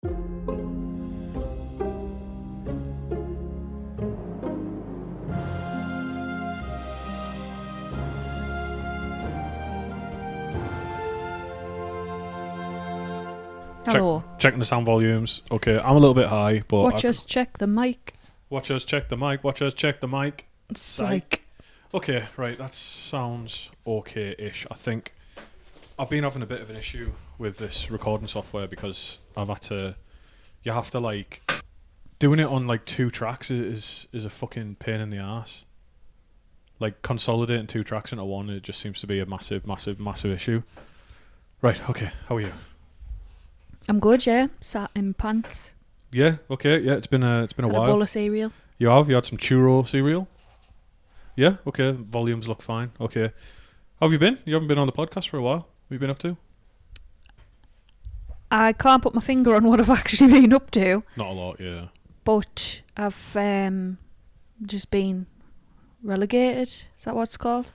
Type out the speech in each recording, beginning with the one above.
Hello. Checking the sound volumes. Okay, I'm a little bit high, but... Watch us check the mic. Watch us check the mic. Watch us check the mic. Psych. Okay, right, that sounds okay-ish. I think I've been having a bit of an issue with this recording software because I've had to... You have to, like... Doing it on, like, 2 tracks is a fucking pain in the ass. Like, consolidating 2 tracks into one, it just seems to be a massive, massive, massive issue. Right, okay, how are you? I'm good, yeah. Sat in pants. Yeah, okay, yeah, it's been a Had while. a bowl of cereal. You had some churro cereal? Yeah, okay, volumes look fine. Okay. How have you been? You haven't been on the podcast for a while. What have you been up to? I can't put my finger on what I've actually been up to, Not a lot, yeah. but I've just been relegated. Is that what it's called?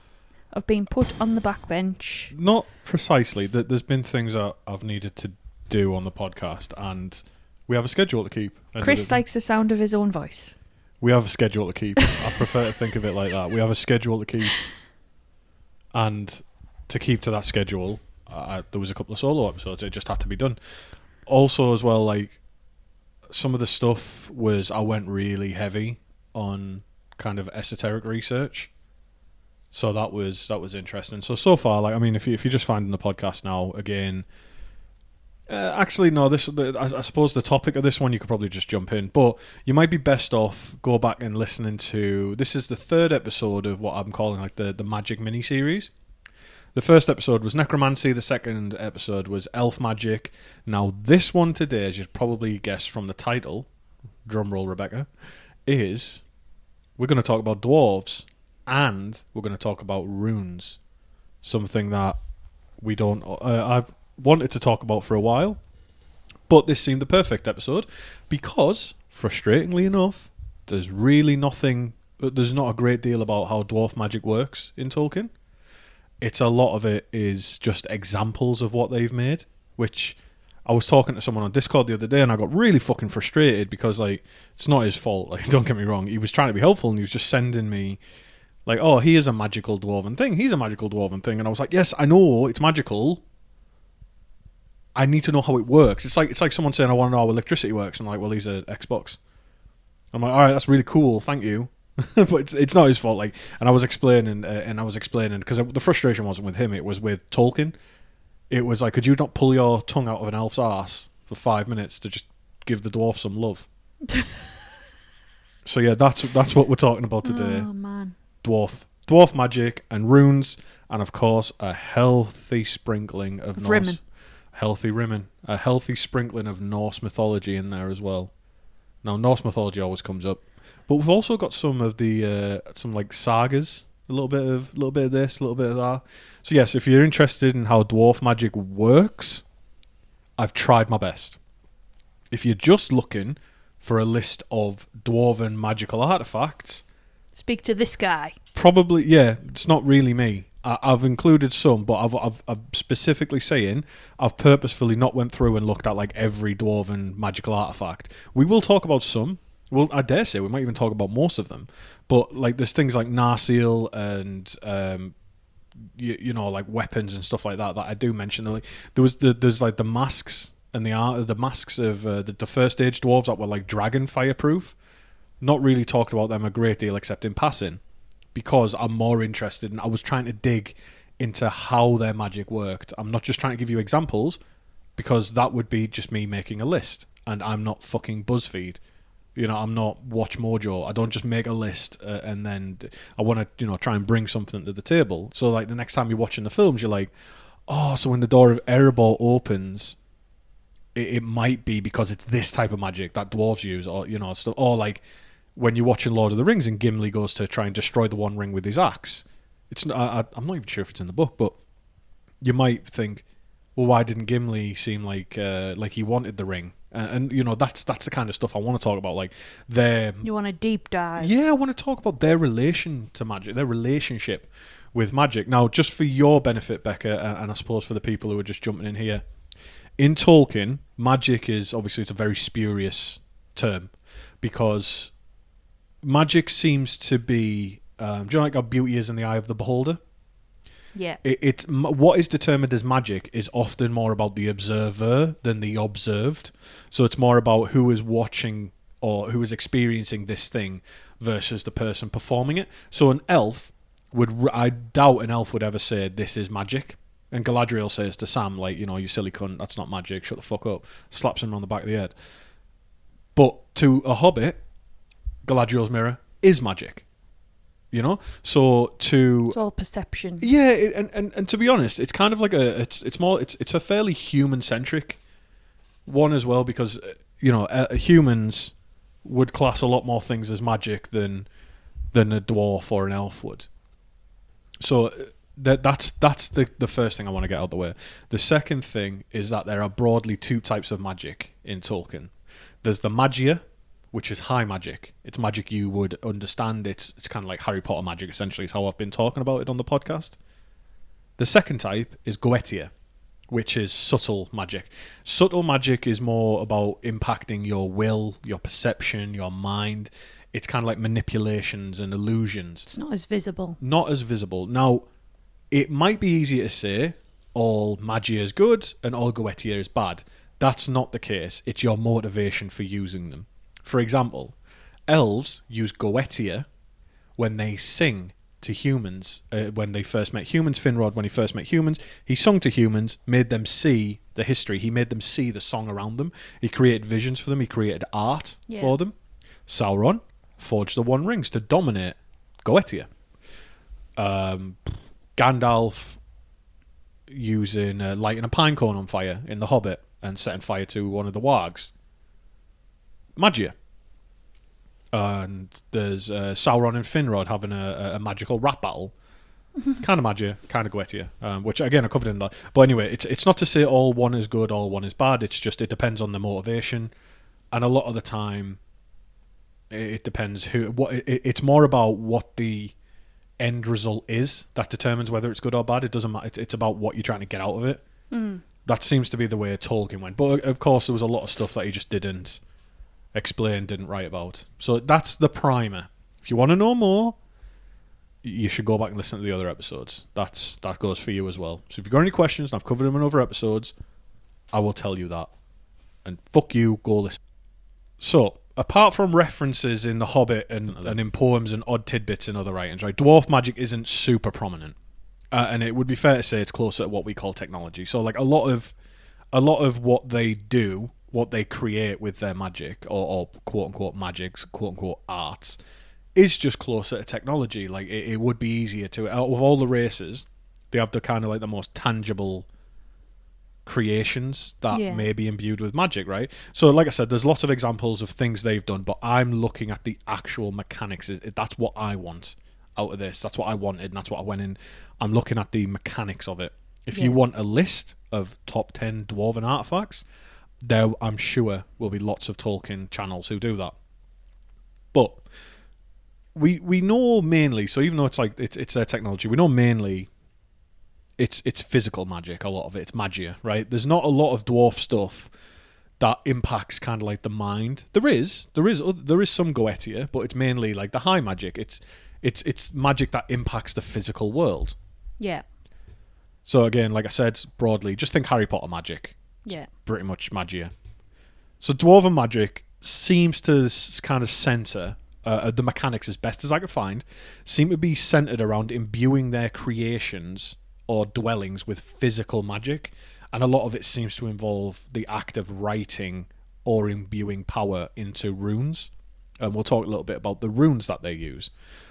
I've been put on the back bench. Not precisely. There's been things that I've needed to do on the podcast, and we have a schedule to keep. Chris likes the sound of his own voice. We have a schedule to keep. I prefer to think of it like that. We have a schedule to keep, and to keep to that schedule, there was a couple of solo episodes. It just had to be done. Also, as well, like some of the stuff was I went really heavy on kind of esoteric research, so that was interesting. So far, like I mean, if you're just finding the podcast now, again. Actually, no. I suppose the topic of this one you could probably just jump in, but you might be best off go back and listening to. This is the 3rd episode of what I'm calling like the magic mini series. The first episode was necromancy. The second episode was elf magic. Now this one today, as you'd probably guessed from the title, drumroll Rebecca, is we're going to talk about dwarves and we're going to talk about runes. Something that we don't. I've wanted to talk about for a while, but this seemed the perfect episode because, frustratingly enough, there's not a great deal about how dwarf magic works in Tolkien. It's a lot of it is just examples of what they've made, which I was talking to someone on Discord the other day and I got really fucking frustrated because like it's not his fault, like don't get me wrong, he was trying to be helpful and he was just sending me like, oh, here's a magical dwarven thing, here's a magical dwarven thing, and I was like, yes, I know it's magical, I need to know how it works. It's like someone saying I want to know how electricity works. I'm like, well, he's an Xbox. I'm like, all right, that's really cool, thank you. But it's not his fault. Like, and I was explaining because the frustration wasn't with him; it was with Tolkien. It was like, could you not pull your tongue out of an elf's ass for 5 minutes to just give the dwarf some love? So yeah, that's what we're talking about today. Oh man, dwarf magic and runes, and of course a healthy sprinkling of Norse. Rimmen. Healthy rimmen. A healthy sprinkling of Norse mythology in there as well. Now, Norse mythology always comes up, but we've also got some of the some like sagas. A little bit of this, a little bit of that. So yes, if you're interested in how dwarf magic works, I've tried my best. If you're just looking for a list of dwarven magical artifacts, speak to this guy. Probably, yeah. It's not really me. I've included some, but I'm specifically saying I've purposefully not went through and looked at like every dwarven magical artifact. We will talk about some. Well, I dare say we might even talk about most of them. But like, there's things like Narsil and you know, like weapons and stuff like that I do mention. Like there's like the masks and the masks of the first age dwarves that were like dragon fireproof. Not really talked about them a great deal except in passing, because I'm more interested in, I was trying to dig into how their magic worked. I'm not just trying to give you examples, because that would be just me making a list, and I'm not fucking BuzzFeed. You know, I'm not Watch Mojo. I don't just make a list and then I want to, you know, try and bring something to the table. So like the next time you're watching the films, you're like, oh, so when the door of Erebor opens, it might be because it's this type of magic that dwarves use, or you know, stuff. Or like when you're watching Lord of the Rings and Gimli goes to try and destroy the One Ring with his axe. It's I'm not even sure if it's in the book, but you might think, well, why didn't Gimli seem like he wanted the ring? And you know, that's the kind of stuff I want to talk about. Like you want a deep dive? Yeah, I want to talk about their relation to magic, their relationship with magic. Now, just for your benefit, Becca, and I suppose for the people who are just jumping in here, in Tolkien, magic is obviously it's a very spurious term because magic seems to be. Do you know like how beauty is in the eye of the beholder? Yeah. It's what is determined as magic is often more about the observer than the observed. So it's more about who is watching or who is experiencing this thing versus the person performing it. So an elf I doubt an elf would ever say this is magic. And Galadriel says to Sam, like, you silly cunt, that's not magic, shut the fuck up. Slaps him on the back of the head. But to a hobbit, Galadriel's mirror is magic. So it's all perception. Yeah, and to be honest, it's kind of like it's a fairly human centric one as well because humans would class a lot more things as magic than a dwarf or an elf would. So that's the first thing I want to get out of the way. The second thing is that there are broadly two types of magic in Tolkien. There's the magia, which is high magic. It's magic you would understand. It's kind of like Harry Potter magic, essentially, is how I've been talking about it on the podcast. The second type is Goetia, which is subtle magic. Subtle magic is more about impacting your will, your perception, your mind. It's kind of like manipulations and illusions. It's not as visible. Not as visible. Now, it might be easier to say all magia is good and all Goetia is bad. That's not the case. It's your motivation for using them. For example, elves use Goetia when they sing to humans. When they first met humans, Finrod, when he first met humans, he sung to humans, made them see the history. He made them see the song around them. He created visions for them. He created art for them. Sauron forged the One Rings to dominate Goetia. Gandalf using lighting a pine cone on fire in The Hobbit and setting fire to one of the wargs. Magia. And there's Sauron and Finrod having a magical rap battle. Kind of magia, kind of Goetia, which again I covered in that. But anyway, it's not to say all one is good, all one is bad. It's just it depends on the motivation, and a lot of the time, it depends it's more about what the end result is that determines whether it's good or bad. It doesn't matter. It's about what you're trying to get out of it. That seems to be the way Tolkien went. But of course, there was a lot of stuff that he just didn't explain, didn't write about. So that's the primer. If you want to know more, you should go back and listen to the other episodes. That goes for you as well. So if you've got any questions, and I've covered them in other episodes, I will tell you that. And fuck you, go listen. So, apart from references in The Hobbit and in poems and odd tidbits in other writings, right, dwarf magic isn't super prominent. And it would be fair to say it's closer to what we call technology. So, like, a lot of what they do, what they create with their magic, or quote-unquote magics, quote-unquote arts, is just closer to technology. Like, it would be easier to... Out of all the races, they have the kind of, like, the most tangible creations that may be imbued with magic, right? So, like I said, there's lots of examples of things they've done, but I'm looking at the actual mechanics. That's what I want out of this. That's what I wanted, and that's what I went in. I'm looking at the mechanics of it. If you want a list of top 10 dwarven artifacts, there, I'm sure, will be lots of Tolkien channels who do that. But we know mainly, so even though it's like it's their technology, we know mainly it's physical magic. A lot of it, it's magia, right? There's not a lot of dwarf stuff that impacts kind of like the mind. There is some Goetia, but it's mainly like the high magic. It's magic that impacts the physical world. Yeah. So again, like I said, broadly, just think Harry Potter magic. Yeah. It's pretty much magia. So dwarven magic seems to kind of centre, the mechanics as best as I could find, seem to be centred around imbuing their creations or dwellings with physical magic. And a lot of it seems to involve the act of writing or imbuing power into runes. And we'll talk a little bit about the runes that they use.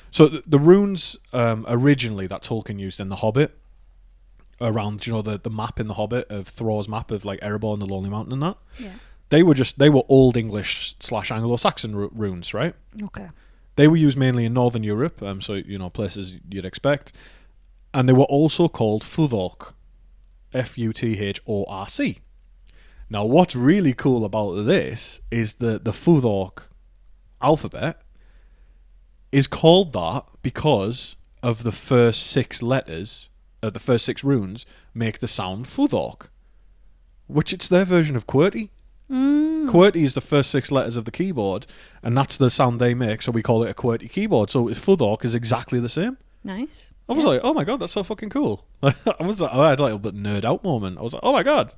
So the runes originally that Tolkien used in The Hobbit, around, the map in The Hobbit of Thror's map of like Erebor and the Lonely Mountain and that. Yeah. They were Old English / Anglo-Saxon runes, right? Okay. They were used mainly in Northern Europe, so places you'd expect, and they were also called Futhorc, Futhorc. Now, what's really cool about this is that the Futhorc alphabet is called that because of the first 6 letters. The first 6 runes make the sound Futhorc. which it's their version of QWERTY. QWERTY is the first 6 letters of the keyboard, and that's the sound they make, so we call it a QWERTY keyboard. So Fudork is exactly the same. Nice. I was like, oh my god, that's so fucking cool. I was like, I had like a little bit nerd out moment. I was like, oh my god.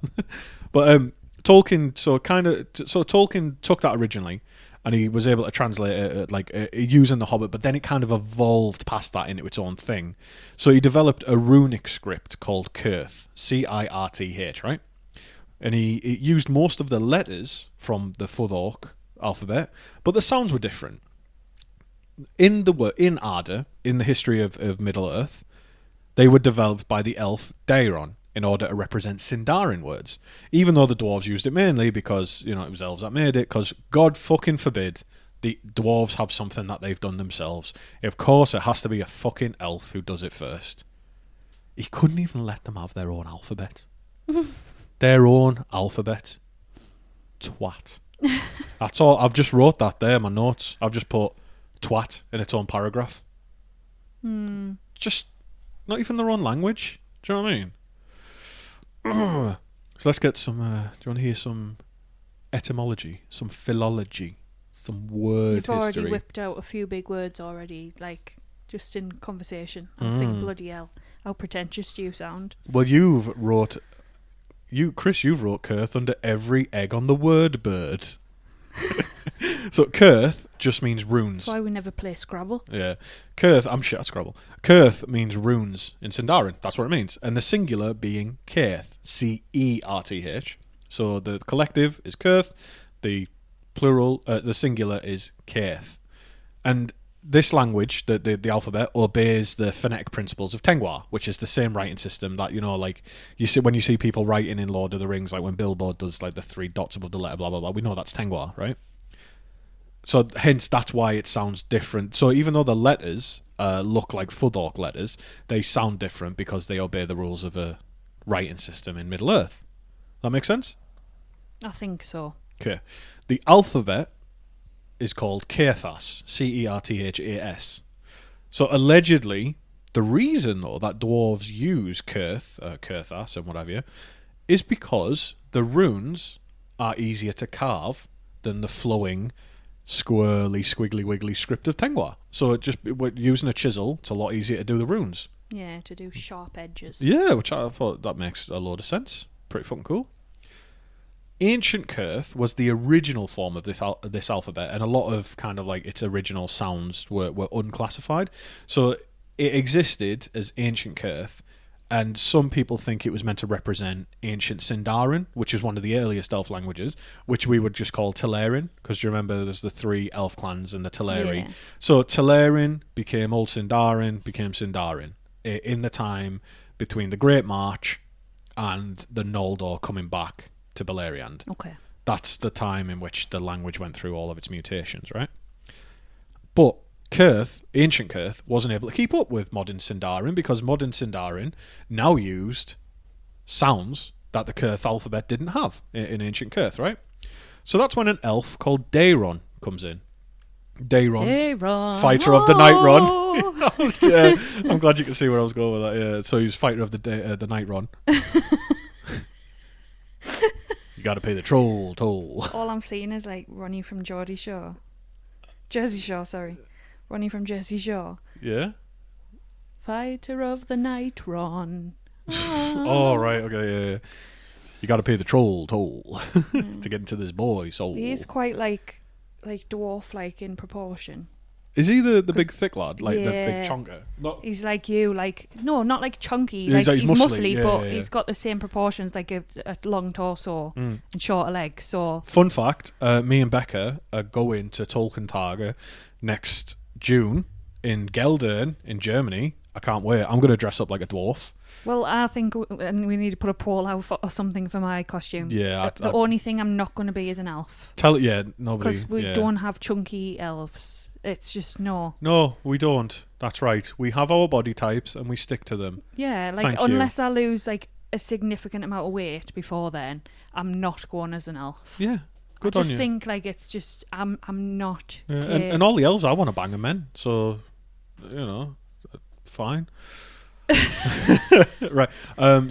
But Tolkien, Tolkien took that originally, and he was able to translate it using the Hobbit, but then it kind of evolved past that into its own thing. So he developed a runic script called Cirth, Cirth, right? And he used most of the letters from the Fudork alphabet, but the sounds were different. In Arda, in the history of Middle-earth, they were developed by the elf Daeron in order to represent Sindarin words, even though the dwarves used it mainly because, it was elves that made it, because God fucking forbid the dwarves have something that they've done themselves. Of course, it has to be a fucking elf who does it first. He couldn't even let them have their own alphabet. Their own alphabet. Twat. That's all. I've just wrote that there in my notes. I've just put twat in its own paragraph. Just not even their own language. Do you know what I mean? So let's get some. Do you want to hear some etymology, some philology, some word You've already history? whipped out a few big words already, like just in conversation. I was thinking, bloody hell, how pretentious do you sound? Well, Chris, you've wrote Cirth under every egg on the word bird. So Cirth just means runes. That's why we never play Scrabble. Yeah. Cirth, I'm shit at Scrabble. Cirth means runes in Sindarin. That's what it means. And the singular being Cirth, Certh. So the collective is Cirth, the plural, the singular is Cirth. And this language, the alphabet, obeys the phonetic principles of Tengwa, which is the same writing system that, like you see when you see people writing in Lord of the Rings, like when Bilbo does like the 3 dots above the letter, blah, blah, blah. We know that's Tengwa, right? So hence that's why it sounds different. So even though the letters look like Fudork letters, they sound different because they obey the rules of a writing system in Middle-earth. That make sense? I think so. Okay. The alphabet is called Certhas, Certhas. So allegedly, the reason though that dwarves use Certhas and what have you, is because the runes are easier to carve than the flowing, squirrely, squiggly, wiggly script of Tengwa. So using a chisel, it's a lot easier to do the runes. Yeah, to do sharp edges. Yeah, which I thought that makes a load of sense. Pretty fucking cool. Ancient Cirth was the original form of this alphabet, and a lot of kind of like its original sounds were unclassified. So it existed as Ancient Cirth, and some people think it was meant to represent Ancient Sindarin, which is one of the earliest elf languages, which we would just call Telerin, because you remember there's the 3 elf clans and the Teleri. Yeah. So Telerin became Old Sindarin, became Sindarin in the time between the Great March and the Noldor coming back to Beleriand. Okay. That's the time in which the language went through all of its mutations, right? But Cirth, ancient Cirth, wasn't able to keep up with modern Sindarin because modern Sindarin now used sounds that the Cirth alphabet didn't have in ancient Cirth, right? So that's when an elf called Daeron comes in. Daeron. Fighter of the Night Run. Yeah, I'm glad you can see where I was going with that. Yeah, so he's fighter of the Night Run. You got to pay the troll toll. All I'm seeing is like Ronnie from Jersey Shore. Ronnie from Jersey Shore. Yeah. Fighter of the Night Run. Oh right, okay, yeah. You got to pay the troll toll to get into this boy soul. He is quite like dwarf like in proportion. Is he the big thick lad, like yeah. the big chonker? He's like you, no, not like chunky. Yeah, like he's muscly, yeah, but yeah. he's got the same proportions, like a long torso and shorter legs. So fun fact: me and Becca are going to Tolkien Tage next June in Geldern in Germany. I can't wait. I'm going to dress up like a dwarf. Well, I think we need to put a poll out or something for my costume. Yeah, the only thing I'm not going to be is an elf. Nobody. Because we don't have chunky elves. It's just no. No, we don't. That's right. We have our body types and we stick to them. Yeah, like unless I lose like a significant amount of weight before then, I'm not going as an elf. Yeah, good on you. I just think like it's just I'm not. Yeah, and all the elves I want to bang are men, so fine. Right.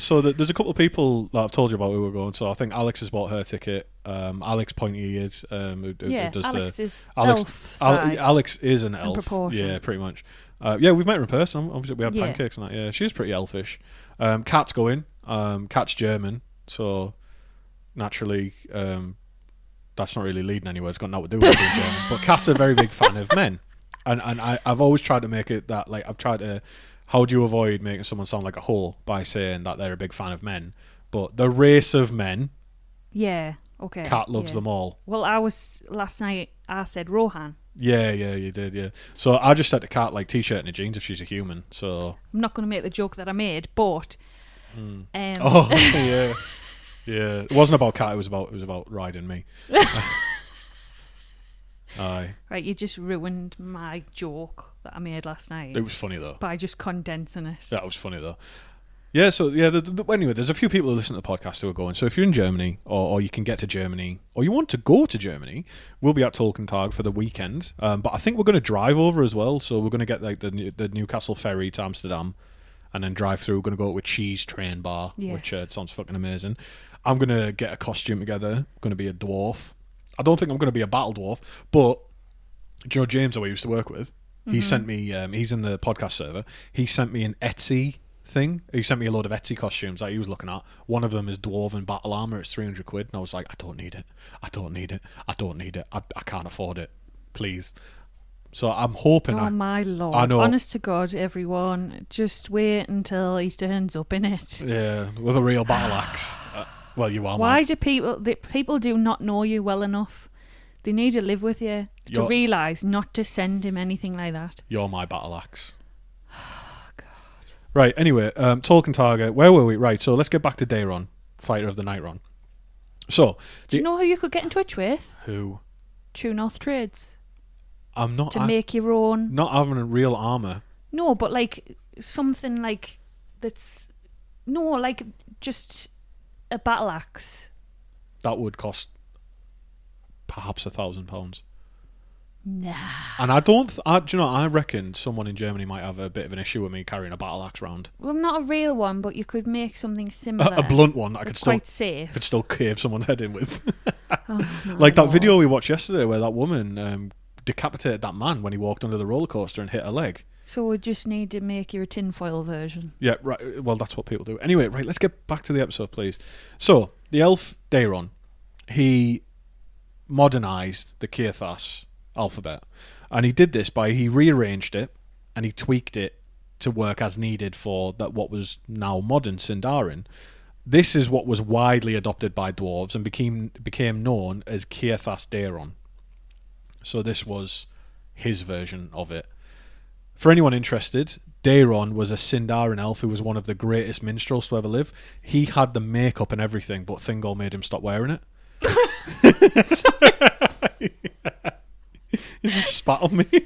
So there's a couple of people that I've told you about who were going. So I think Alex has bought her ticket. Alex Pointy ears. Who does Alex is Alex, elf size Alex is an elf. proportion. Yeah, pretty much. Yeah, we've met her in person. Obviously, we had Yeah. pancakes and that. Yeah, she was pretty elfish. Kat's going. Kat's German, so naturally, that's not really leading anywhere. It's got nothing to do with being German. But Kat's a very big fan of men, and I've always tried to make it that, like, I've tried to. How do you avoid making someone sound like a whore by saying that they're a big fan of men? But the race of men, Yeah. Okay. Kat loves them all. Well, last night I said Rohan. Yeah, you did, yeah. So I just said to Kat, like, t-shirt and a jeans if she's a human. So I'm not going to make the joke that I made, but oh yeah, yeah. It wasn't about Kat. It was about riding me. Aye. Right, you just ruined my joke that I made last night. It was funny though. By just condensing it. That was funny though. Yeah, so yeah. Anyway, there's a few people who listen to the podcast who are going. So if you're in Germany, or you can get to Germany, or you want to go to Germany, we'll be at Tolkien for the weekend. But I think we're going to drive over as well. So we're going to get like the Newcastle ferry to Amsterdam, and then drive through. We're going to go to a cheese train bar, which sounds fucking amazing. I'm going to get a costume together. I'm going to be a dwarf. I don't think I'm going to be a battle dwarf, but do you know James, who I used to work with? He sent me. He's in the podcast server. He sent me an Etsy thing. He sent me a load of Etsy costumes that he was looking at. One of them is dwarven battle armor. It's £300, and I was like, I don't need it. I can't afford it. Please. So I'm hoping. Oh my lord! I know. Honest to God, everyone, just wait until he turns up in it. Yeah, with a real battle axe. Well, you are. Why do people do not know you well enough? They need to live with you to realise not to send him anything like that. You're my battle axe. Right, anyway, Tolkien Target, where were we? Right, so let's get back to Daeron, Fighter of the Night Run. So, do you know who you could get in touch with? Who? True North Trades. I'm not... To make your own... Not having a real armour. No, but like, something like, that's... No, like, just a battle axe. That would cost perhaps £1,000. Nah. And I don't... do you know, I reckon someone in Germany might have a bit of an issue with me carrying a battle axe round. Well, not a real one, but you could make something similar. A blunt one that It's quite safe. could still cave someone's head in with. Oh, like that video we watched yesterday where that woman decapitated that man when he walked under the roller coaster and hit a leg. So we just need to make you a tinfoil version. Yeah, right. Well, that's what people do. Anyway, right, let's get back to the episode, please. So, the elf Daeron, he modernised the Caithas alphabet. And he did this by, he rearranged it and he tweaked it to work as needed for that what was now modern Sindarin. This is what was widely adopted by dwarves and became known as Caithas Daeron. So this was his version of it. For anyone interested, Daeron was a Sindarin elf who was one of the greatest minstrels to ever live. He had the makeup and everything, but Thingol made him stop wearing it. He just spat on me. Did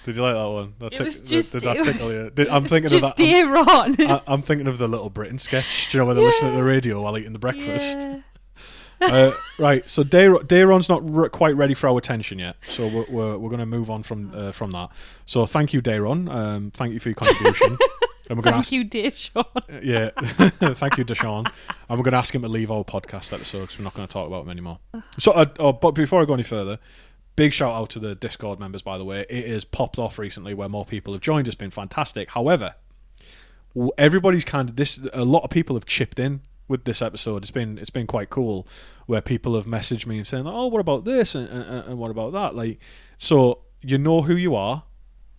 you like that one? Did that tickle you? I'm thinking of that. Daeron. I'm thinking of the Little Britain sketch. Do you know where they're listening to the radio while eating the breakfast? Yeah. Right, so Daeron's not quite ready for our attention yet, so we're going to move on from that. So thank you, Daeron. Thank you for your contribution. And we're Thank you, Deshaun. Yeah, thank you, Deshaun. And we're going to ask him to leave our podcast episode because we're not going to talk about him anymore. So, but before I go any further, big shout out to the Discord members, by the way. It has popped off recently where more people have joined. It's been fantastic. However, everybody's a lot of people have chipped in with this episode. It's been quite cool where people have messaged me and saying, oh, what about this and what about that? Like, so you know who you are.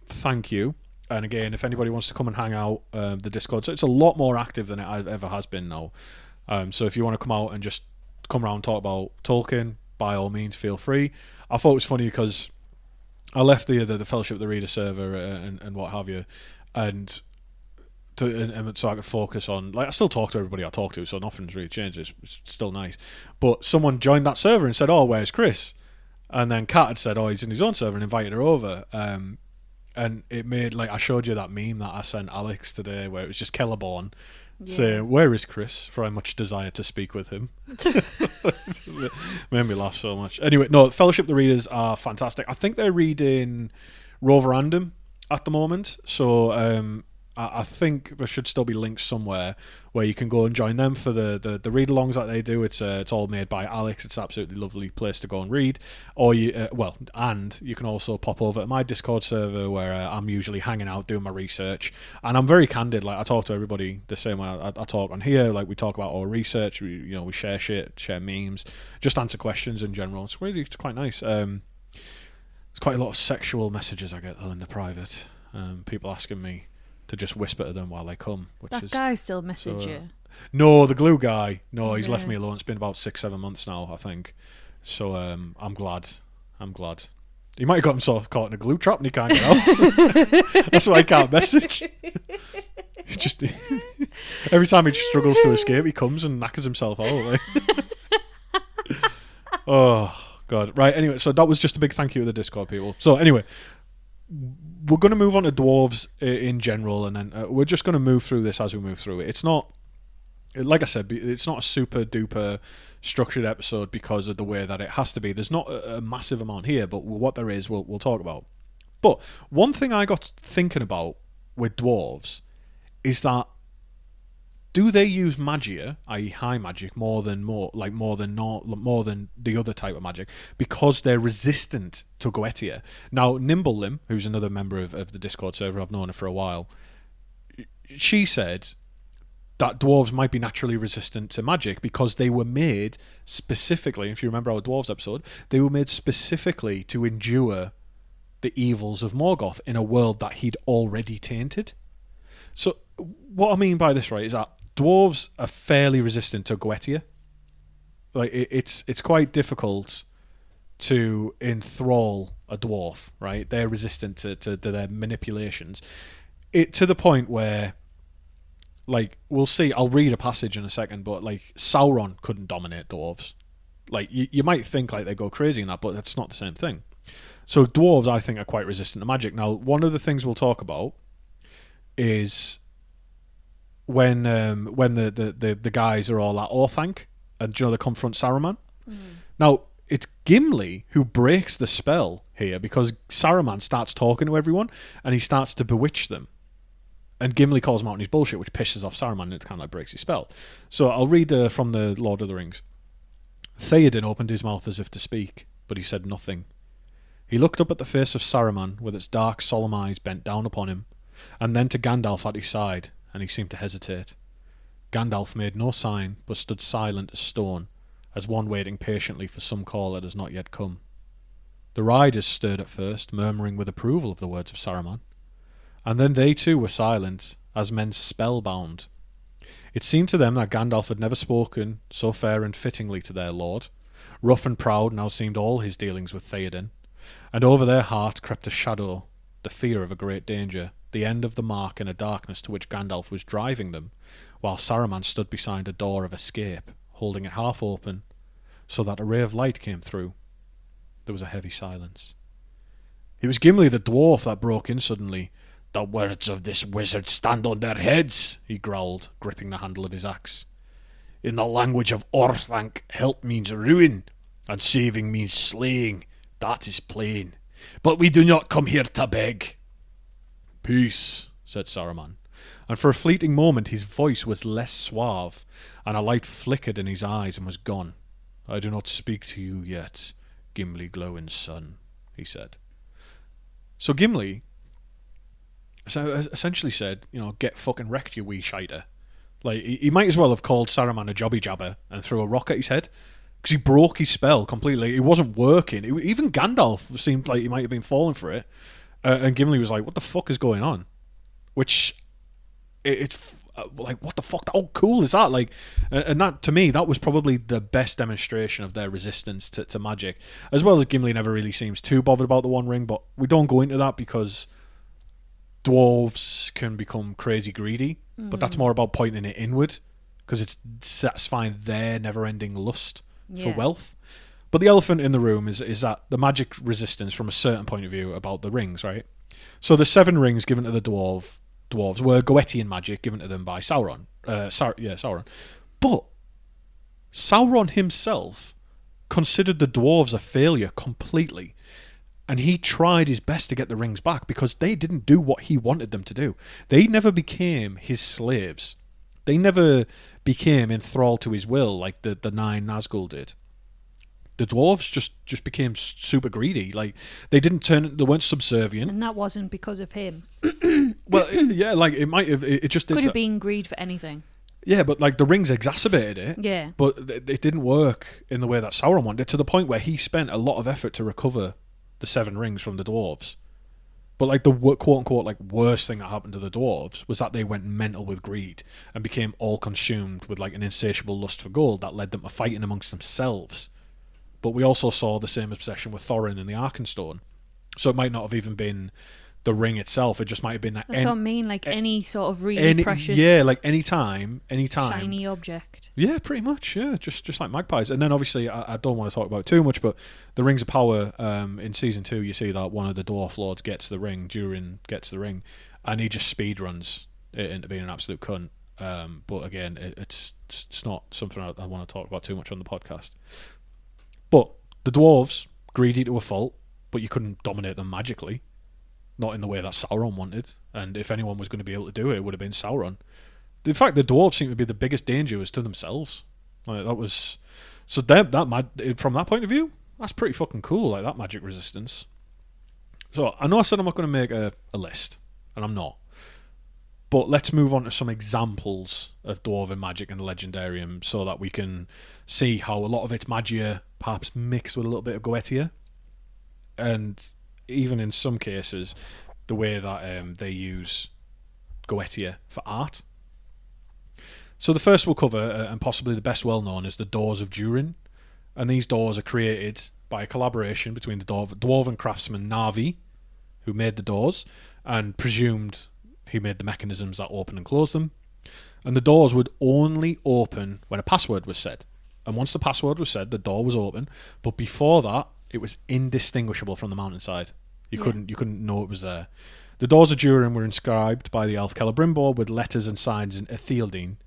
Thank you. And again, if anybody wants to come and hang out, the Discord, so it's a lot more active than it ever has been now. So if you want to come out and just come around and talk about Tolkien, by all means, feel free. I thought it was funny because I left the Fellowship of the Reader server and what have you, and so I could focus on, like, I still talk to everybody I talk to, so nothing's really changed. It's still nice. But someone joined that server and said, oh, where's Chris? And then Kat had said, oh, he's in his own server, and invited her over. And it made, like, I showed you that meme that I sent Alex today where it was just Kellerborn saying, where is Chris? For I much desire to speak with him. Made me laugh so much. Anyway, no, Fellowship of the Readers are fantastic. I think they're reading Roverandom at the moment. So I think there should still be links somewhere where you can go and join them for the read-alongs that they do. It's all made by Alex. It's an absolutely lovely place to go and read. Or and you can also pop over to my Discord server where I'm usually hanging out doing my research, and I'm very candid. Like I talk to everybody the same way I talk on here. Like we talk about our research. We share shit, share memes, just answer questions in general. It's quite nice. There's quite a lot of sexual messages I get though in the private. People asking me to just whisper to them while they come. That guy still message you? No, the glue guy. No, he's left me alone. It's been about 6-7 months now, I think. So I'm glad. He might have got himself caught in a glue trap and he can't get out. That's why he can't message. He just every time he struggles to escape, he comes and knackers himself out. Like. Oh God! Right. Anyway, so that was just a big thank you to the Discord people. So anyway, we're going to move on to dwarves in general, and then we're just going to move through this as we move through it. It's not, like I said, it's not a super duper structured episode because of the way that it has to be. There's not a massive amount here, but what there is, we'll talk about. But one thing I got thinking about with dwarves is that do they use magia, i.e. high magic, more than the other type of magic because they're resistant to Goetia? Now, Nimblelim, who's another member of the Discord server, I've known her for a while, she said that dwarves might be naturally resistant to magic because they were made specifically, if you remember our dwarves episode, they were made specifically to endure the evils of Morgoth in a world that he'd already tainted. So what I mean by this, right, is that dwarves are fairly resistant to Goetia. Like it's quite difficult to enthrall a dwarf, right? They're resistant to their manipulations. To the point where, like, we'll see. I'll read a passage in a second, but like Sauron couldn't dominate dwarves. Like you might think like they go crazy in that, but that's not the same thing. So dwarves, I think, are quite resistant to magic. Now, one of the things we'll talk about is when the guys are all at Orthanc and they confront Saruman. Now it's Gimli who breaks the spell here because Saruman starts talking to everyone and he starts to bewitch them, and Gimli calls him out on his bullshit, which pisses off Saruman and it kind of like breaks his spell. So I'll read from the Lord of the Rings. Theoden opened his mouth as if to speak, but he said nothing. He looked up at the face of Saruman with its dark solemn eyes bent down upon him, and then to Gandalf at his side, and he seemed to hesitate. Gandalf made no sign, but stood silent as stone, as one waiting patiently for some call that has not yet come. The riders stirred at first, murmuring with approval of the words of Saruman, and then they too were silent, as men spellbound. It seemed to them that Gandalf had never spoken so fair and fittingly to their lord. Rough and proud now seemed all his dealings with Theoden, and over their hearts crept a shadow, the fear of a great danger, the end of the mark in a darkness to which Gandalf was driving them, while Saruman stood beside a door of escape, holding it half open, so that a ray of light came through. There was a heavy silence. It was Gimli the dwarf that broke in suddenly. "The words of this wizard stand on their heads," he growled, gripping the handle of his axe. "In the language of Orthanc, help means ruin, and saving means slaying. That is plain. But we do not come here to beg." "Peace," said Saruman, and for a fleeting moment his voice was less suave, and a light flickered in his eyes and was gone. "I do not speak to you yet, Gimli Glowin's son," he said. So Gimli essentially said, get fucking wrecked, you wee shiter. Like, he might as well have called Saruman a jobby jabber and threw a rock at his head, because he broke his spell completely. It wasn't working. Even Gandalf seemed like he might have been falling for it. And Gimli was like, "What the fuck is going on?" Which, it's like, what the fuck? How cool is that? Like, and that, to me, that was probably the best demonstration of their resistance to magic. As well as Gimli never really seems too bothered about the One Ring, but we don't go into that because dwarves can become crazy greedy. But that's more about pointing it inward, because it's satisfying their never-ending lust for wealth. But the elephant in the room is that the magic resistance from a certain point of view about the rings, right? So the 7 rings given to the dwarves were Goetian magic given to them by Sauron. Sauron. But Sauron himself considered the dwarves a failure completely. And he tried his best to get the rings back because they didn't do what he wanted them to do. They never became his slaves. They never became enthralled to his will like the 9 Nazgul did. The dwarves just became super greedy. Like, they weren't subservient. And that wasn't because of him. Well, yeah, like, it might have, it just Could have been greed for anything. Yeah, but like the rings exacerbated it. Yeah. But it didn't work in the way that Sauron wanted, to the point where he spent a lot of effort to recover the 7 rings from the dwarves. But like the quote-unquote like worst thing that happened to the dwarves was that they went mental with greed and became all consumed with like an insatiable lust for gold that led them to fighting amongst themselves. But we also saw the same obsession with Thorin and the Arkenstone. So it might not have even been the ring itself. It just might have been... That's what I mean, like any sort of really precious... Yeah, like any time. Shiny object. Yeah, pretty much, yeah. Just like magpies. And then obviously, I don't want to talk about it too much, but the Rings of Power, in Season 2, you see that one of the Dwarf Lords gets the ring, and he just speed runs it into being an absolute cunt. But again, it's not something I want to talk about too much on the podcast. But the dwarves, greedy to a fault, but you couldn't dominate them magically. Not in the way that Sauron wanted. And if anyone was going to be able to do it, it would have been Sauron. In fact, the dwarves seem to be the biggest danger was to themselves. Like, that was... So from that point of view, that's pretty fucking cool, like that magic resistance. So I know I said I'm not going to make a list, and I'm not. But let's move on to some examples of dwarven magic and legendarium so that we can see how a lot of it's magia perhaps mixed with a little bit of Goetia. And even in some cases, the way that they use Goetia for art. So the first we'll cover, and possibly the best well-known, is the Doors of Durin. And these doors are created by a collaboration between the dwarven craftsman Narvi, who made the doors, and presumed he made the mechanisms that open and close them. And the doors would only open when a password was said. And once the password was said, the door was open. But before that, it was indistinguishable from the mountainside. You couldn't know it was there. The Doors of Durin were inscribed by the elf Celebrimbor with letters and signs in Ithildine.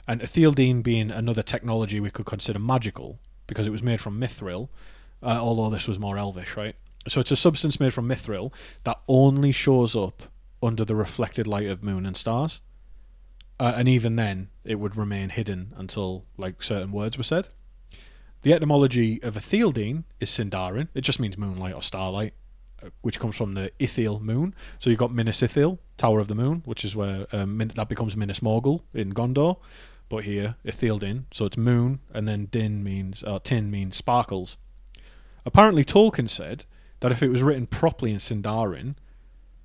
And Ithildine being another technology we could consider magical, because it was made from mithril, although this was more elvish, right? So it's a substance made from mithril that only shows up under the reflected light of moon and stars. And even then, it would remain hidden until like certain words were said. The etymology of Ithildine is Sindarin. It just means moonlight or starlight, which comes from the Ithil moon. So you've got Minas Ithil, Tower of the Moon, which is where that becomes Minas Morgul in Gondor. But here, Ithildin, so it's moon, and then tin means sparkles. Apparently Tolkien said that if it was written properly in Sindarin,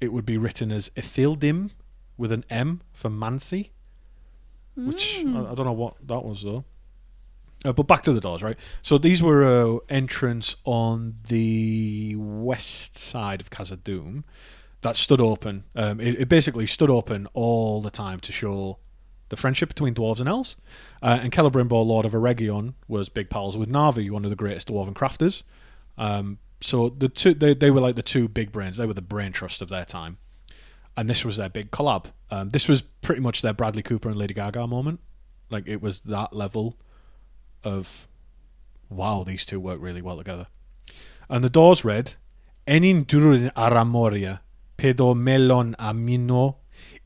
it would be written as Ithildim with an M for Mansi, which I don't know what that was though. But back to the doors, right? So these were entrance on the west side of Khazad-dûm that stood open. It basically stood open all the time to show the friendship between dwarves and elves. And Celebrimbor, Lord of Eregion, was big pals with Narvi, one of the greatest dwarven crafters. So the two, they were like the two big brains. They were the brain trust of their time. And this was their big collab. This was pretty much their Bradley Cooper and Lady Gaga moment. Like, it was that level of, wow, these two work really well together. And the doors read, Enin durin aramoria, pedo melon amino,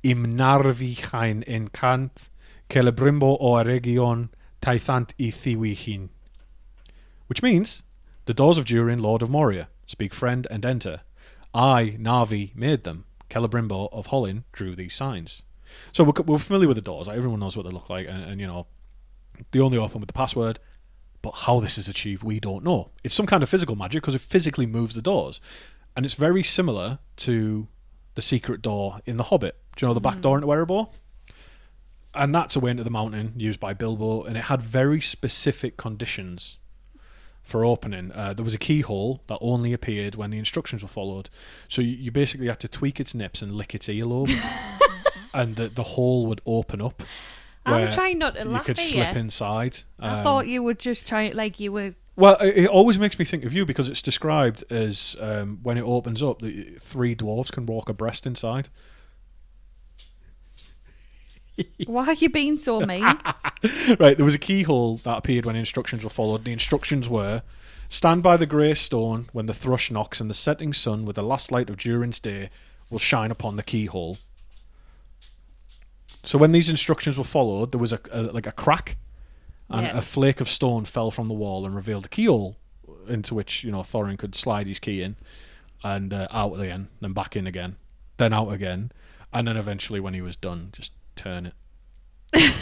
im narvi chain encant, Celebrimbo o Eregion, taithant I thiwihin. Which means, the doors of Durin, Lord of Moria, speak friend and enter. I, Narvi, made them. Celebrimbo of Hollin drew these signs. So we're familiar with the doors. Like, everyone knows what they look like, and you know, they only open with the password. But how this is achieved, we don't know. It's some kind of physical magic because it physically moves the doors. And it's very similar to the secret door in The Hobbit. Do you know the back door into Erebor? And that's a way into the mountain used by Bilbo, and it had very specific conditions for opening. There was a keyhole that only appeared when the instructions were followed. So you basically had to tweak its nips and lick its earlobe, and the hole would open up. I'm trying not to laugh you could at slip you. inside. I thought you would just try it like you were... Well, it always makes me think of you because it's described as when it opens up, the 3 dwarves can walk abreast inside. Why are you being so mean? Right, there was a keyhole that appeared when instructions were followed. The instructions were Stand by the grey stone when the thrush knocks, and the setting sun with the last light of Durin's day will shine upon the keyhole. So when these instructions were followed, there was a crack, and a flake of stone fell from the wall and revealed a keyhole into which Thorin could slide his key in, and out again, then back in again, then out again, and then eventually, when he was done, just turn it.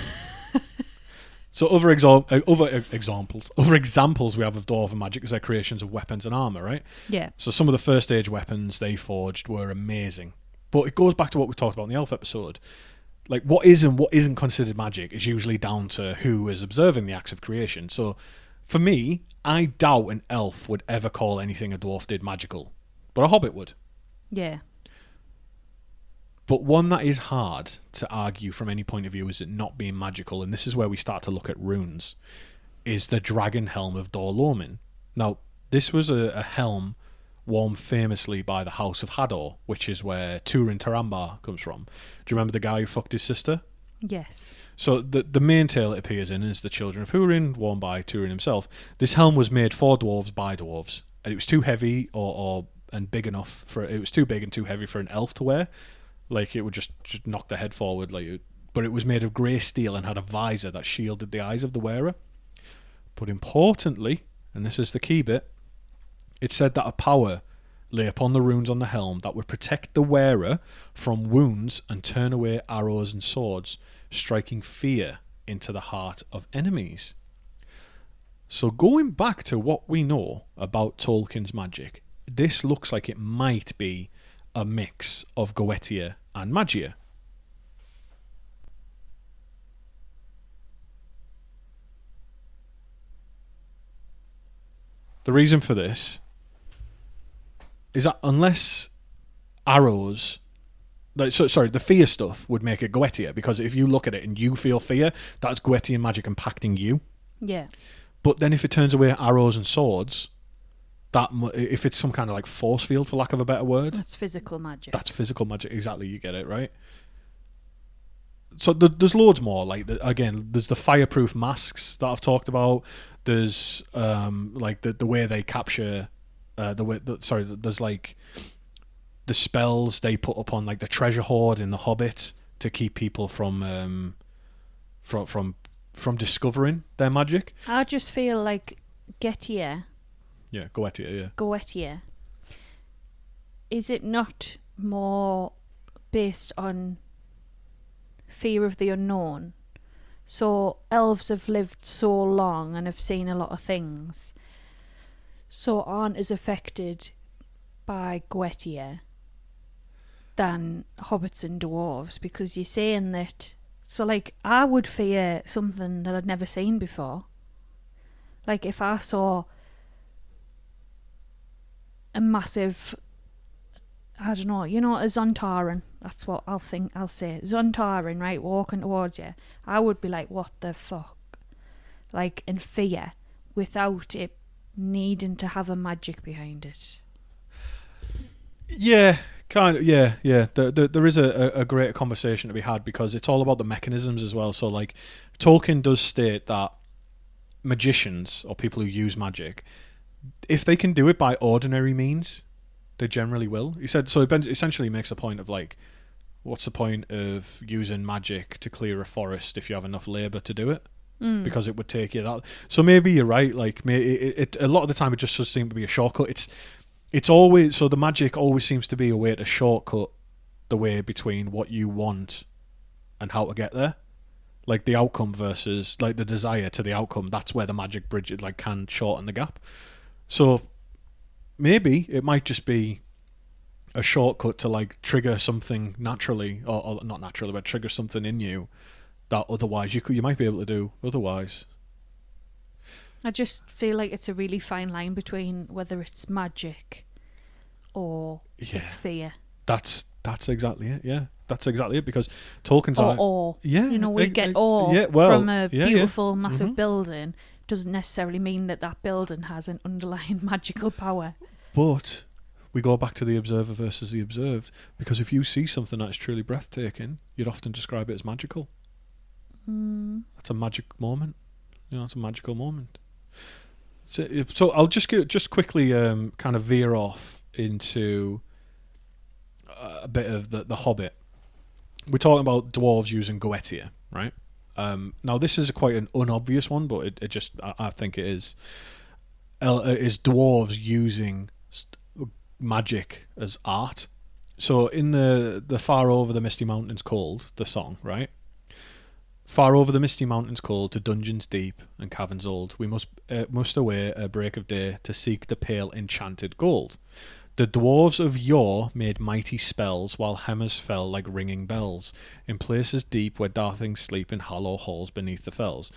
So other examples we have of dwarven magic is their creations of weapons and armor, right? Yeah. So some of the first age weapons they forged were amazing, but it goes back to what we talked about in the elf episode. Like, what is and what isn't considered magic is usually down to who is observing the acts of creation. So, for me, I doubt an elf would ever call anything a dwarf did magical, but a hobbit would. Yeah. But one that is hard to argue from any point of view as it not being magical, and this is where we start to look at runes, is the dragon helm of Dorlomin. Now, this was a helm worn famously by the House of Hador, which is where Turin Tarambar comes from. Do you remember the guy who fucked his sister? Yes. So the main tale it appears in is the Children of Húrin, worn by Turin himself. This helm was made for dwarves by dwarves, and it was too heavy and big enough for it was too big and too heavy for an elf to wear. Like, it would just knock the head forward. But it was made of grey steel and had a visor that shielded the eyes of the wearer. But importantly, and this is the key bit, it said that a power lay upon the runes on the helm that would protect the wearer from wounds and turn away arrows and swords, striking fear into the heart of enemies. So going back to what we know about Tolkien's magic, this looks like it might be a mix of Goetia and Magia. The reason for this is that unless arrows, the fear stuff would make it Goetia, because if you look at it and you feel fear, that's Goetian magic impacting you. Yeah. But then if it turns away arrows and swords, if it's some kind of like force field, for lack of a better word, That's physical magic. That's physical magic. Exactly, you get it right. So there's loads more. Like, again, there's the fireproof masks that I've talked about. There's like the way they capture there's like the spells they put upon like the treasure hoard in the Hobbit to keep people from discovering their magic. I just feel like Goetia, is it not more based on fear of the unknown? So elves have lived so long and have seen a lot of things, so aren't as affected by Goetia than hobbits and dwarves, because you're saying that. So, like, I would fear something that I'd never seen before. Like, if I saw a massive, I don't know, a Zontaran, that's what I'll say. Zontaran, right, walking towards you. I would be like, what the fuck? Like, in fear, without it needing to have a magic behind it. Yeah, kind of. Yeah. There is a great conversation to be had, because it's all about the mechanisms as well. So, like, Tolkien does state that magicians, or people who use magic, if they can do it by ordinary means, they generally will. He said, so it essentially makes a point of, like, what's the point of using magic to clear a forest if you have enough labour to do it? Because it would take you that. So maybe you're right. Like, a lot of the time it just does seem to be a shortcut. It's always, so the magic always seems to be a way to shortcut the way between what you want and how to get there. Like, the outcome versus, like, the desire to the outcome. That's where the magic bridge can shorten the gap. So maybe it might just be a shortcut to, like, trigger something naturally, or not naturally, but trigger something in you that otherwise you might be able to do otherwise. I just feel like it's a really fine line between whether it's magic or it's fear. That's exactly it. Yeah, that's exactly it. Because Tolkien's awe. Yeah, we get awe from a beautiful, massive building. Doesn't necessarily mean that building has an underlying magical power. But we go back to the observer versus the observed, because if you see something that's truly breathtaking, you'd often describe it as magical. That's a magic moment. It's a magical moment. So I'll just quickly kind of veer off into a bit of the Hobbit. We're talking about dwarves using Goetia, right? Now this is quite an unobvious one, but it just I think it is. Is dwarves using magic as art? So in the Far Over the Misty Mountains Cold, the song, right? Far over the misty mountains cold, to dungeons deep and caverns old, we must away a break of day to seek the pale enchanted gold. The dwarves of yore made mighty spells, while hammers fell like ringing bells in places deep where darklings sleep in hollow halls beneath the fells.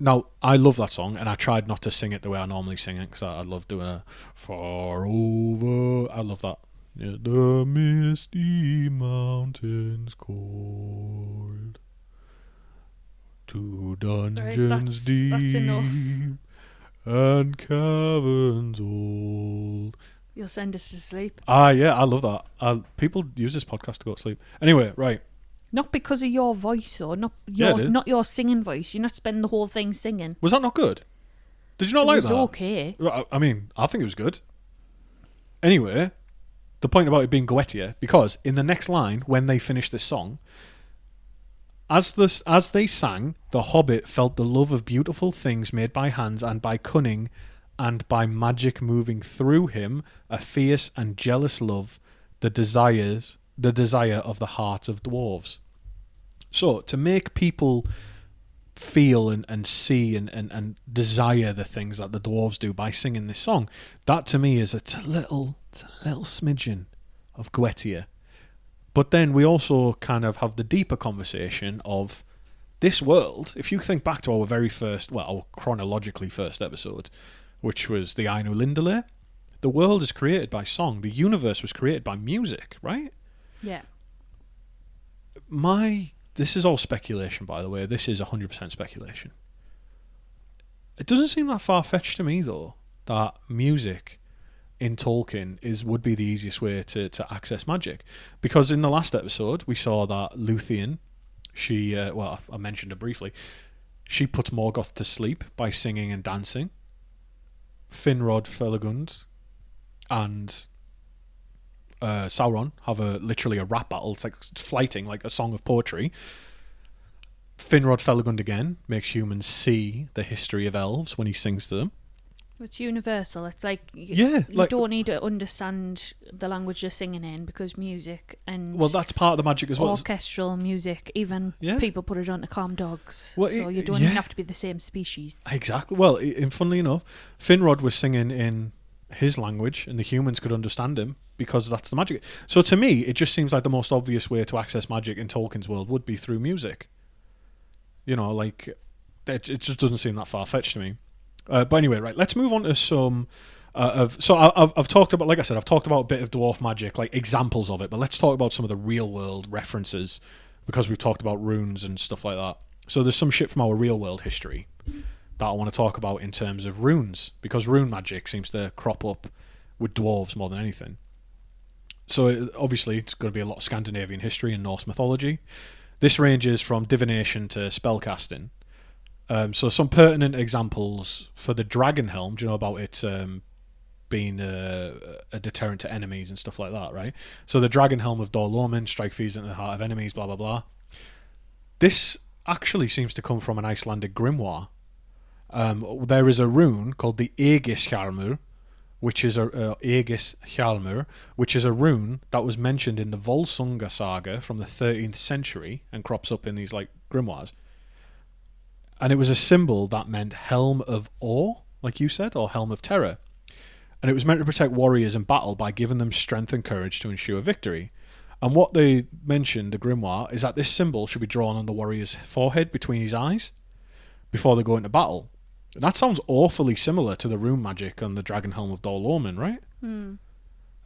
Now, I love that song, and I tried not to sing it the way I normally sing it because I love doing a far over. I love that. Yeah, the misty mountains cold. To dungeons deep that's enough. and caverns old. You'll send us to sleep. Yeah, I love that. People use this podcast to go to sleep. Anyway, right. Not because of your voice, though. Not your singing voice. You're not spending the whole thing singing. Was that not good? Did you not like that? It was okay. I mean, I think it was good. Anyway, the point about it being Goetia, because in the next line, when they finish this song, as they sang, the Hobbit felt the love of beautiful things made by hands and by cunning and by magic moving through him, a fierce and jealous love, the desire of the hearts of dwarves. So, to make people feel and see and desire the things that the dwarves do by singing this song, that to me is it's a little smidgen of Goetia. But then we also kind of have the deeper conversation of this world. If you think back to our very first, our chronologically first episode, which was the Ainu Lindale, the world is created by song. The universe was created by music, right? Yeah. This is all speculation, by the way. This is 100% speculation. It doesn't seem that far-fetched to me, though, that music in Tolkien would be the easiest way to access magic. Because in the last episode, we saw that Luthien, I mentioned her briefly, she puts Morgoth to sleep by singing and dancing. Finrod, Felagund, and Sauron have literally a rap battle. It's like flighting, like a song of poetry. Finrod Felagund again makes humans see the history of elves when he sings to them. It's universal. It's like you don't need to understand the language you're singing in, because music and that's part of the magic as well. Orchestral music, even people put it on to calm dogs. So you don't even have to be the same species. Exactly. Well, and funnily enough, Finrod was singing in his language, and the humans could understand him because that's the magic. So to me, it just seems like the most obvious way to access magic in Tolkien's world would be through music. It just doesn't seem that far-fetched to me. But anyway, right, let's move on to some I've talked about, like I said, I've talked about a bit of dwarf magic, like examples of it, but let's talk about some of the real-world references, because we've talked about runes and stuff like that. So there's some shit from our real-world history that I want to talk about in terms of runes, because rune magic seems to crop up with dwarves more than anything. So obviously it's going to be a lot of Scandinavian history and Norse mythology. This ranges from divination to spellcasting. So some pertinent examples for the dragon helm. Do you know about it being a deterrent to enemies and stuff like that, right? So the dragon helm of Dwarlomin, strike fears into the heart of enemies, blah, blah, blah. This actually seems to come from an Icelandic grimoire. There is a rune called the Aegishjalmur, which is a rune that was mentioned in the Volsunga saga from the 13th century and crops up in these like grimoires. And it was a symbol that meant helm of awe, like you said, or helm of terror. And it was meant to protect warriors in battle by giving them strength and courage to ensure victory. And what they mentioned, the grimoire, is that this symbol should be drawn on the warrior's forehead between his eyes before they go into battle. And that sounds awfully similar to the rune magic on the dragon helm of Dwarlomin, right?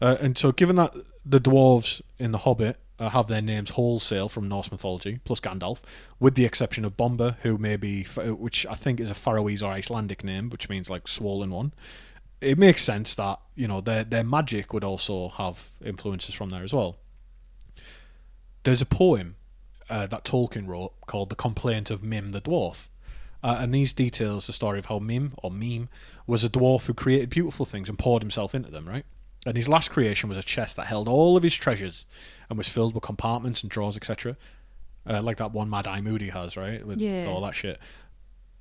And so given that the dwarves in The Hobbit have their names wholesale from Norse mythology, plus Gandalf, with the exception of Bomba, who may be, which I think is a Faroese or Icelandic name, which means like swollen one. It makes sense that, you know, their magic would also have influences from there as well. There's a poem that Tolkien wrote called The Complaint of Mim the Dwarf. And these details the story of how Mime was a dwarf who created beautiful things and poured himself into them, right? And his last creation was a chest that held all of his treasures and was filled with compartments and drawers, etc. Like that one Mad Eye Moody has, right? With all that shit.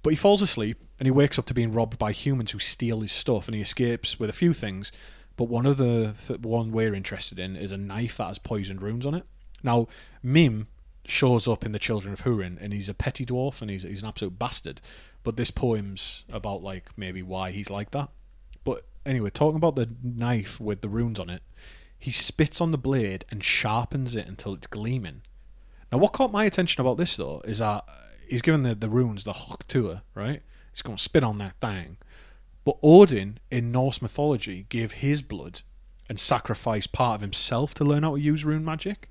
But he falls asleep and he wakes up to being robbed by humans who steal his stuff, and he escapes with a few things. But one of the one we're interested in is a knife that has poisoned runes on it. Now, Mime shows up in The Children of Húrin, and he's a petty dwarf, and he's an absolute bastard. But this poem's about like maybe why he's like that. But anyway, talking about the knife with the runes on it, he spits on the blade and sharpens it until it's gleaming. Now, what caught my attention about this though is that he's given the runes the Hoktua, right? He's going to spit on that thing. But Odin, in Norse mythology, gave his blood and sacrificed part of himself to learn how to use rune magic.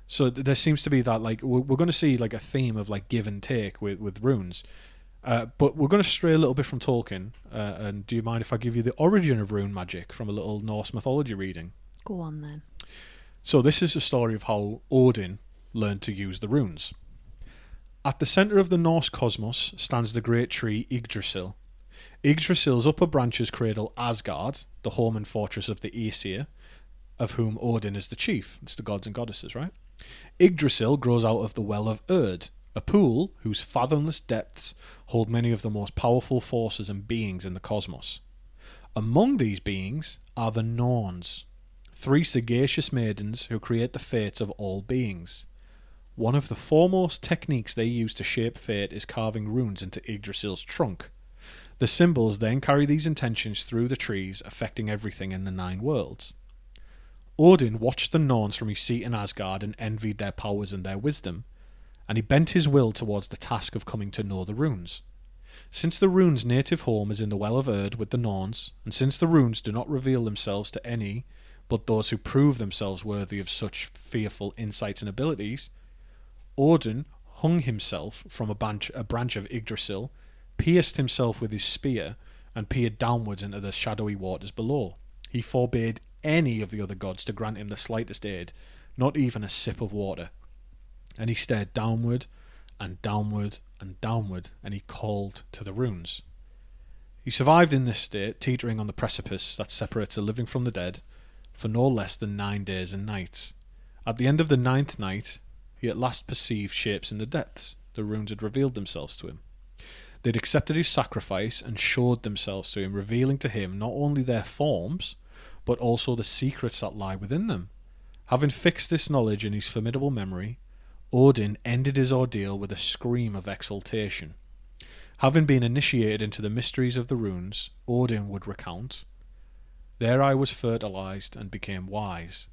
So there seems to be that, like, we're going to see like a theme of like give and take with runes. But we're going to stray a little bit from Tolkien. And do you mind if I give you the origin of rune magic from a little Norse mythology reading? Go on then. So this is the story of how Odin learned to use the runes. At the centre of the Norse cosmos stands the great tree Yggdrasil. Yggdrasil's upper branches cradle Asgard, the home and fortress of the Aesir, of whom Odin is the chief. It's the gods and goddesses, right? Yggdrasil grows out of the well of Erd, a pool whose fathomless depths hold many of the most powerful forces and beings in the cosmos. Among these beings are the Norns, 3 sagacious maidens who create the fates of all beings. One of the foremost techniques they use to shape fate is carving runes into Yggdrasil's trunk. The symbols then carry these intentions through the trees, affecting everything in the 9 worlds. Odin watched the Norns from his seat in Asgard and envied their powers and their wisdom, and he bent his will towards the task of coming to know the runes. Since the runes' native home is in the Well of Erd with the Norns, and since the runes do not reveal themselves to any but those who prove themselves worthy of such fearful insights and abilities, Odin hung himself from a branch of Yggdrasil, pierced himself with his spear, and peered downwards into the shadowy waters below. He forbade any of the other gods to grant him the slightest aid, not even a sip of water. And he stared downward and downward and downward, and he called to the runes. He survived in this state, teetering on the precipice that separates the living from the dead, for no less than 9 days and nights. At the end of the 9th night, he at last perceived shapes in the depths. The runes had revealed themselves to him. They'd accepted his sacrifice and showed themselves to him, revealing to him not only their forms, but also the secrets that lie within them. Having fixed this knowledge in his formidable memory, Odin ended his ordeal with a scream of exultation. Having been initiated into the mysteries of the runes, Odin would recount, "There I was fertilized and became wise.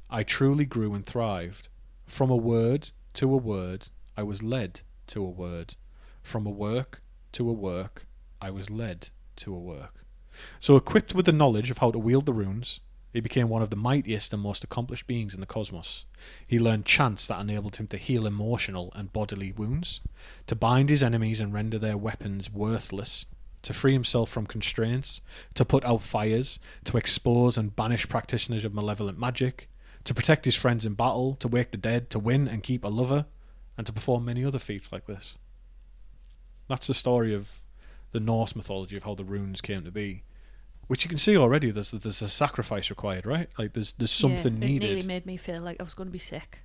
I truly grew and thrived. From a word to a word, I was led to a word. From a work to a work, I was led to a work." So equipped with the knowledge of how to wield the runes, he became one of the mightiest and most accomplished beings in the cosmos. He learned chants that enabled him to heal emotional and bodily wounds, to bind his enemies and render their weapons worthless, to free himself from constraints, to put out fires, to expose and banish practitioners of malevolent magic, to protect his friends in battle, to wake the dead, to win and keep a lover, and to perform many other feats like this. That's the story of the Norse mythology of how the runes came to be. Which you can see already, there's a sacrifice required, right? Like there's something needed. It nearly made me feel like I was going to be sick.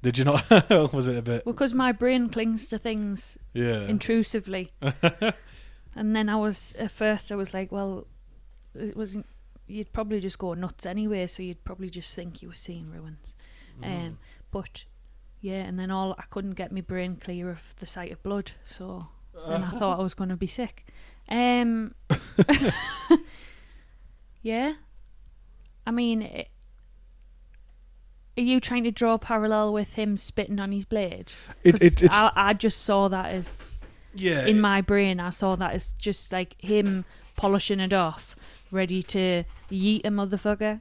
Did you not? Was it a bit? Well, because my brain clings to things intrusively. And then at first I was like, well, it wasn't. You'd probably just go nuts anyway, so you'd probably just think you were seeing ruins. But yeah, and then I couldn't get my brain clear of the sight of blood, so then I thought I was going to be sick. Yeah, I mean, are you trying to draw a parallel with him spitting on his blade? I just saw that as in my brain. I saw that as just like him polishing it off, ready to yeet a motherfucker.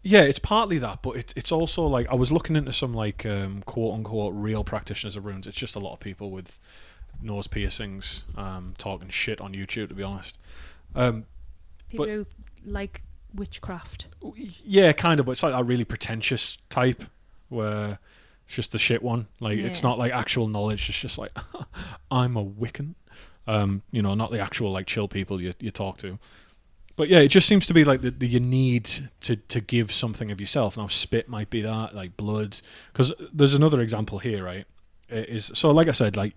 Yeah, it's partly that, but it's also like I was looking into some like quote unquote real practitioners of runes. It's just a lot of people with nose piercings talking shit on YouTube, to be honest. People who like witchcraft. Yeah, kind of, but it's like a really pretentious type where It's just the shit one. Like it's not like actual knowledge. It's just like I'm a Wiccan. Not the actual like chill people you talk to. But yeah, it just seems to be like the you need to give something of yourself. Now spit might be that, like blood. Because there's another example here, right? It is so like I said, like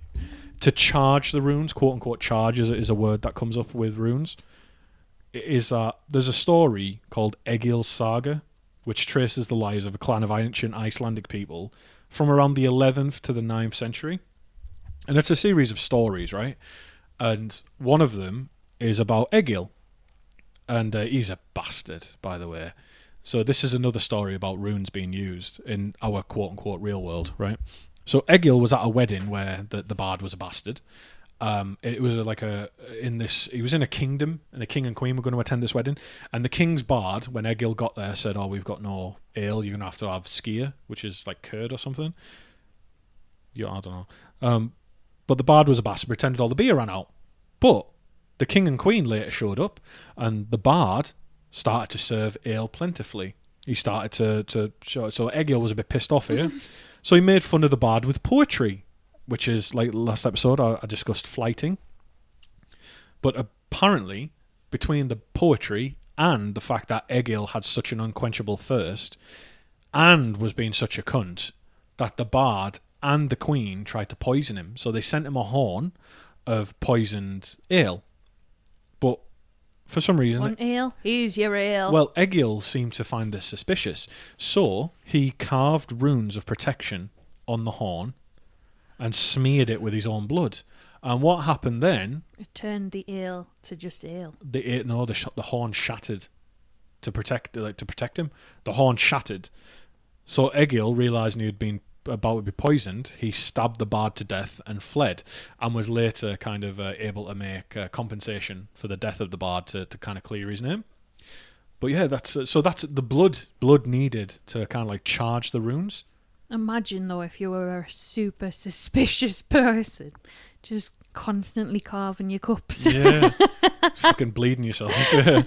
to charge the runes, quote unquote, charge is a word that comes up with runes. It is that there's a story called Egil's Saga, which traces the lives of a clan of ancient Icelandic people from around the 11th to the 9th century. And it's a series of stories, right? And one of them is about Egil. And he's a bastard, by the way. So this is another story about runes being used in our quote-unquote real world, right? So Egil was at a wedding where the bard was a bastard. It was he was in a kingdom, and the king and queen were going to attend this wedding. And the king's bard, when Egil got there, said, "Oh, we've got no ale. You're going to have skyr, which is like curd or something." Yeah, I don't know. But the bard was a bastard, pretended all the beer ran out. But the king and queen later showed up, and the bard started to serve ale plentifully. He started to show it. So Egil was a bit pissed off here. So he made fun of the bard with poetry, which is, like last episode, I discussed flighting. But apparently, between the poetry and the fact that Egil had such an unquenchable thirst and was being such a cunt, that the bard and the queen tried to poison him. So they sent him a horn of poisoned ale. But for some reason... One ale? Here's your ale. Well, Egil seemed to find this suspicious. So he carved runes of protection on the horn and smeared it with his own blood. And what happened then... It turned the ale to just ale. The horn shattered to protect him. The horn shattered. So Egil, realising he had been about to be poisoned, he stabbed the bard to death and fled, and was later kind of able to make compensation for the death of the bard to kind of clear his name. But yeah, that's the blood needed to kind of like charge the runes. Imagine though if you were a super suspicious person, just constantly carving your cups. Yeah, fucking bleeding yourself. Yeah.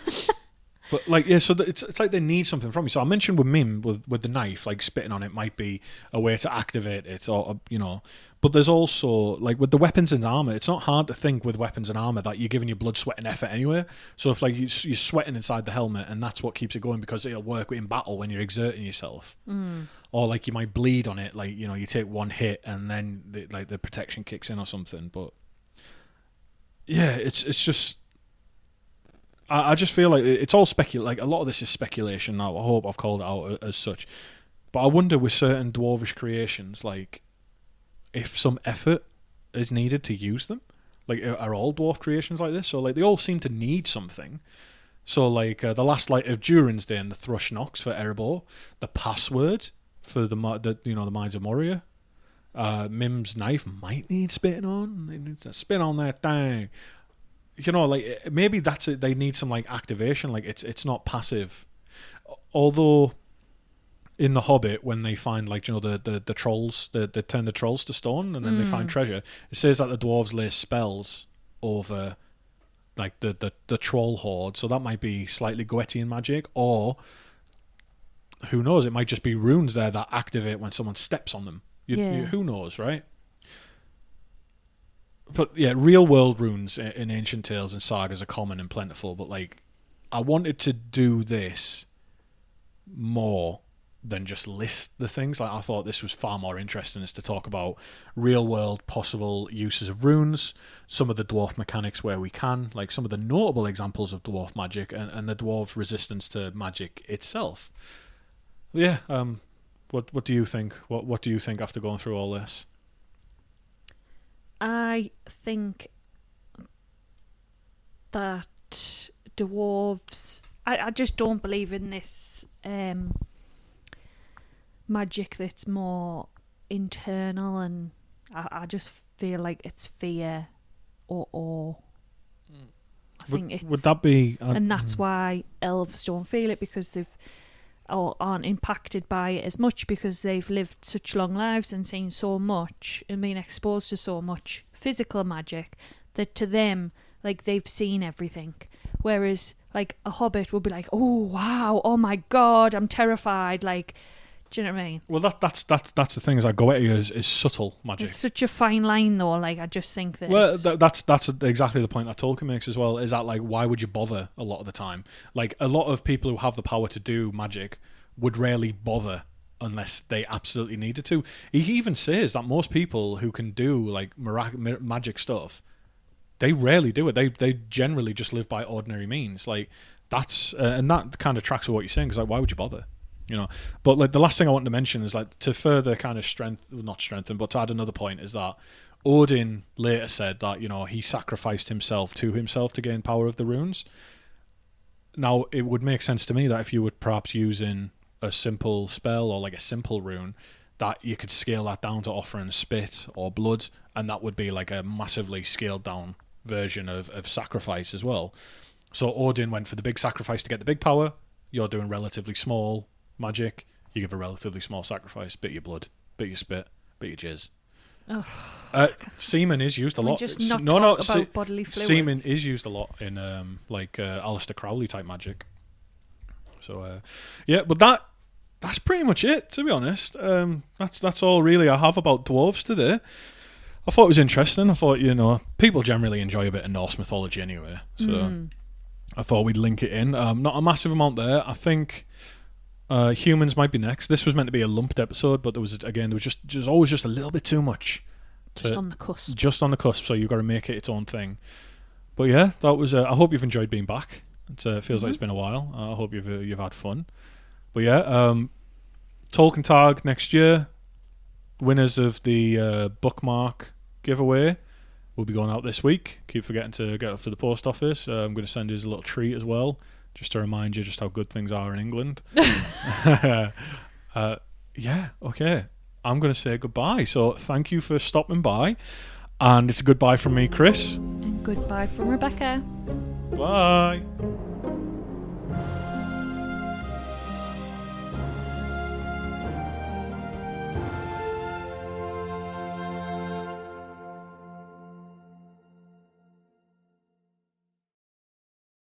But like, yeah, so it's like they need something from you. So I mentioned with Mim, with the knife, like spitting on it might be a way to activate it, or But there's also like with the weapons and armor, it's not hard to think with weapons and armor that you're giving your blood, sweat, and effort anyway. So if like you're sweating inside the helmet, and that's what keeps it going because it'll work in battle when you're exerting yourself. Or like you might bleed on it, like you take one hit and then the protection kicks in or something. But yeah, it's just. I just feel like it's all like a lot of this is speculation now. I hope I've called it out as such. But I wonder with certain dwarvish creations, like, if some effort is needed to use them. Like, are all dwarf creations like this? So, like, they all seem to need something. So, like, the Last Light of Durin's Day and the Thrush Knocks for Erebor, the password for the Mines of Moria, Mim's knife might need spitting on. They need to spit on that thing. Like maybe that's it. They need some like activation. Like it's not passive. Although in the Hobbit, when they find like the trolls, they turn the trolls to stone, and then they find treasure. It says that the dwarves lay spells over like the troll horde. So that might be slightly Goethean magic, or who knows? It might just be runes there that activate when someone steps on them. Who knows, right? But yeah, real world runes in ancient tales and sagas are common and plentiful, but like I wanted to do this more than just list the things. Like I thought this was far more interesting, is to talk about real world possible uses of runes, some of the dwarf mechanics where we can, like some of the notable examples of dwarf magic and the dwarves' resistance to magic itself. Yeah, what do you think? What do you think after going through all this? I think that dwarves... I just don't believe in this magic that's more internal, and I just feel like it's fear or awe. I think it's... Would that be... and that's why elves don't feel it, because they've... or aren't impacted by it as much, because they've lived such long lives and seen so much and been exposed to so much physical magic that to them, like, they've seen everything. Whereas, like, a hobbit would be like, oh, wow, oh my god, I'm terrified. Like, Do you know what I mean? Well, that's the thing, is that Goetia is subtle magic. It's such a fine line, though. Like, I just think that. Well, that's exactly the point that Tolkien makes as well. Is that, like, why would you bother a lot of the time? Like, a lot of people who have the power to do magic would rarely bother unless they absolutely needed to. He even says that most people who can do, like, magic stuff, they rarely do it. They generally just live by ordinary means. Like, that's and that kind of tracks with what you're saying. Because, like, why would you bother? You know, but like the last thing I want to mention is, like, to further kind of not strengthen, but to add another point, is that Odin later said that, you know, he sacrificed himself to gain power of the runes. Now, it would make sense to me that if you were perhaps using a simple spell or like a simple rune, that you could scale that down to offering spit or blood, and that would be like a massively scaled down version of sacrifice as well. So Odin went for the big sacrifice to get the big power. You're doing relatively small magic, you give a relatively small sacrifice, bit your blood, bit your spit, bit your jizz. Semen is used a lot. Just not talk about bodily fluids. Semen is used a lot in Aleister Crowley type magic. So yeah, but that's pretty much it, to be honest. That's all really I have about dwarves today. I thought it was interesting. I thought, you know, people generally enjoy a bit of Norse mythology anyway, so I thought we'd link it in. Not a massive amount there. I think humans might be next. This was meant to be a lumped episode, but there was always just a little bit too much. Just on the cusp. Just on the cusp, so you've got to make it its own thing. But yeah, that was. I hope you've enjoyed being back. It feels like it's been a while. I hope you've had fun. But yeah, Tolkien Tag next year. Winners of the bookmark giveaway will be going out this week. Keep forgetting to get up to the post office. I'm going to send you a little treat as well, just to remind you just how good things are in England. Yeah, okay. I'm going to say goodbye. So thank you for stopping by. And it's a goodbye from me, Chris. And goodbye from Rebecca. Bye.